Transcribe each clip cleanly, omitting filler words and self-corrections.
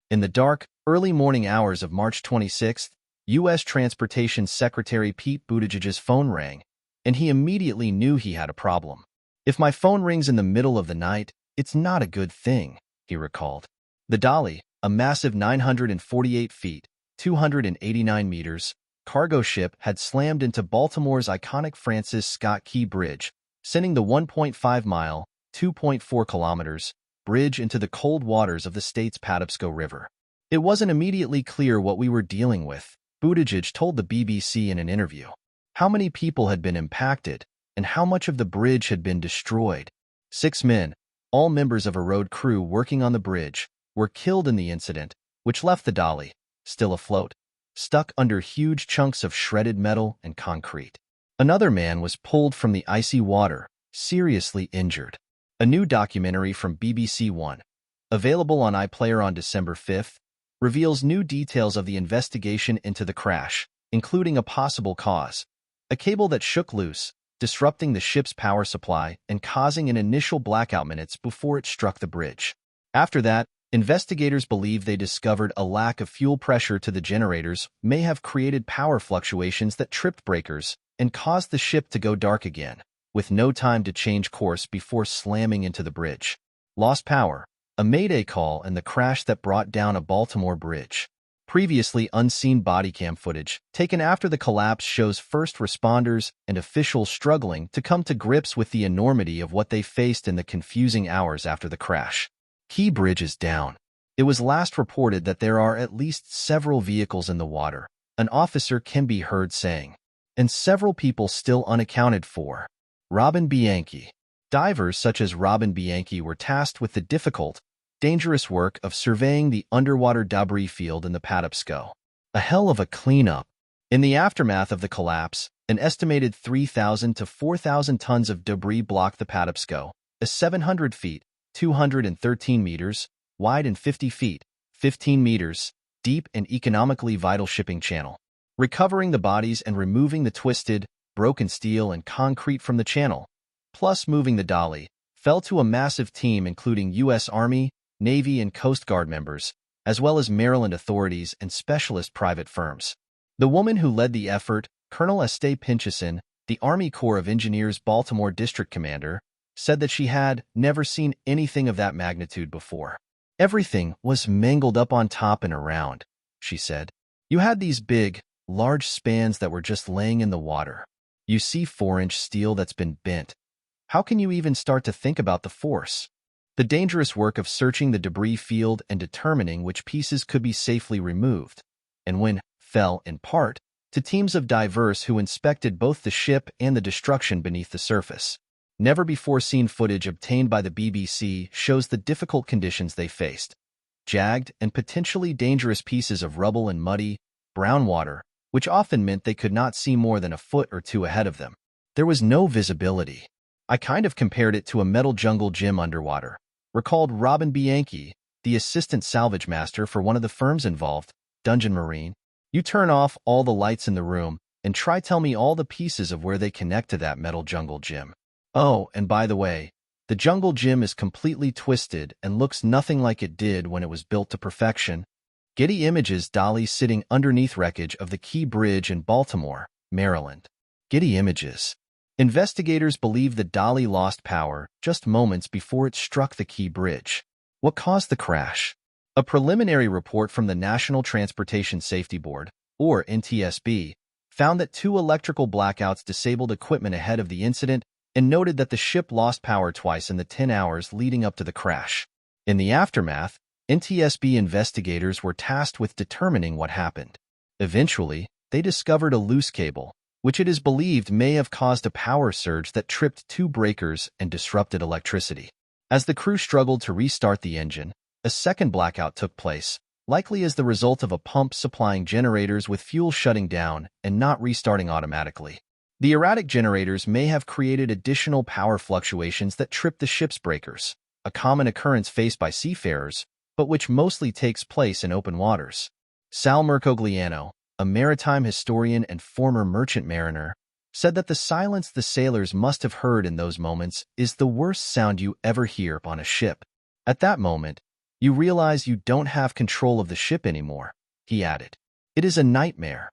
In the dark, early morning hours of March 26th, U.S. Transportation Secretary Pete Buttigieg's phone rang, and he immediately knew he had a problem. "If my phone rings in the middle of the night, it's not a good thing," he recalled. The Dolly, a massive 948 feet, 289 meters, cargo ship had slammed into Baltimore's iconic Francis Scott Key Bridge, sending the 1.5-mile, 2.4 kilometers, bridge into the cold waters of the state's Patapsco River. "It wasn't immediately clear what we were dealing with," Buttigieg told the BBC in an interview. "How many people had been impacted, and how much of the bridge had been destroyed?" 6 men, all members of a road crew working on the bridge, were killed in the incident, which left the Dolly, still afloat, stuck under huge chunks of shredded metal and concrete. Another man was pulled from the icy water, seriously injured. A new documentary from BBC One, available on iPlayer on December 5th, reveals new details of the investigation into the crash, including a possible cause: a cable that shook loose, disrupting the ship's power supply and causing an initial blackout minutes before it struck the bridge. After that, investigators believe they discovered a lack of fuel pressure to the generators may have created power fluctuations that tripped breakers and caused the ship to go dark again, with no time to change course before slamming into the bridge. Lost power, a mayday call, and the crash that brought down a Baltimore bridge. Previously unseen bodycam footage taken after the collapse shows first responders and officials struggling to come to grips with the enormity of what they faced in the confusing hours after the crash. Key Bridge is down. It was last reported that there are at least several vehicles in the water, an officer can be heard saying, and several people still unaccounted for. Robin Bianchi. Divers such as Robin Bianchi were tasked with the difficult, dangerous work of surveying the underwater debris field in the Patapsco. A hell of a cleanup. In the aftermath of the collapse, an estimated 3,000 to 4,000 tons of debris blocked the Patapsco, a 700 feet, 213 meters, wide and 50 feet, 15 meters, deep and economically vital shipping channel. Recovering the bodies and removing the twisted, broken steel and concrete from the channel, plus moving the Dolly, fell to a massive team including U.S. Army, Navy, and Coast Guard members, as well as Maryland authorities and specialist private firms. The woman who led the effort, Colonel Estee Pincheson, the Army Corps of Engineers Baltimore District Commander, said that she had never seen anything of that magnitude before. "Everything was mangled up on top and around," she said. "You had these big, large spans that were just laying in the water. You see 4-inch steel that's been bent. How can you even start to think about the force?" The dangerous work of searching the debris field and determining which pieces could be safely removed, and when, fell, in part, to teams of divers who inspected both the ship and the destruction beneath the surface. Never-before-seen footage obtained by the BBC shows the difficult conditions they faced. Jagged and potentially dangerous pieces of rubble and muddy, brown water, which often meant they could not see more than a foot or two ahead of them. There was no visibility. "I kind of compared it to a metal jungle gym underwater," recalled Robin Bianchi, the assistant salvage master for one of the firms involved, Dungeon Marine. "You turn off all the lights in the room and try tell me all the pieces of where they connect to that metal jungle gym. Oh, and by the way, the jungle gym is completely twisted and looks nothing like it did when it was built to perfection." Getty Images. Dolly sitting underneath wreckage of the Key Bridge in Baltimore, Maryland. Getty Images. Investigators believe the Dolly lost power just moments before it struck the Key Bridge. What caused the crash? A preliminary report from the National Transportation Safety Board, or NTSB, found that 2 electrical blackouts disabled equipment ahead of the incident and noted that the ship lost power twice in the 10 hours leading up to the crash. In the aftermath, NTSB investigators were tasked with determining what happened. Eventually, they discovered a loose cable, which it is believed may have caused a power surge that tripped 2 breakers and disrupted electricity. As the crew struggled to restart the engine, a second blackout took place, likely as the result of a pump supplying generators with fuel shutting down and not restarting automatically. The erratic generators may have created additional power fluctuations that tripped the ship's breakers, a common occurrence faced by seafarers, but which mostly takes place in open waters. Sal Mercogliano, a maritime historian and former merchant mariner, said that the silence the sailors must have heard in those moments is the worst sound you ever hear on a ship. At that moment, You realize you don't have control of the ship anymore, he added. It is a nightmare.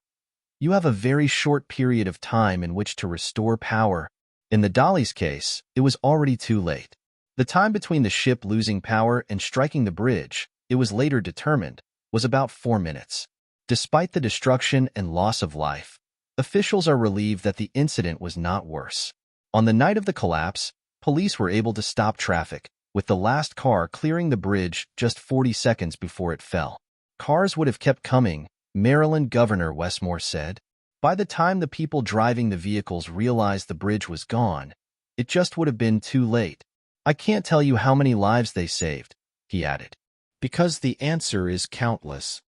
You have a very short period of time in which to restore power. In the Dolly's case, it was already too late. The time between the ship losing power and striking the bridge, it was later determined, was about 4 minutes. Despite the destruction and loss of life, officials are relieved that the incident was not worse. On the night of the collapse, police were able to stop traffic, with the last car clearing the bridge just 40 seconds before it fell. Cars would have kept coming, Maryland Governor Westmore said. By the time the people driving the vehicles realized the bridge was gone, it just would have been too late. I can't tell you how many lives they saved, he added. Because the answer is countless.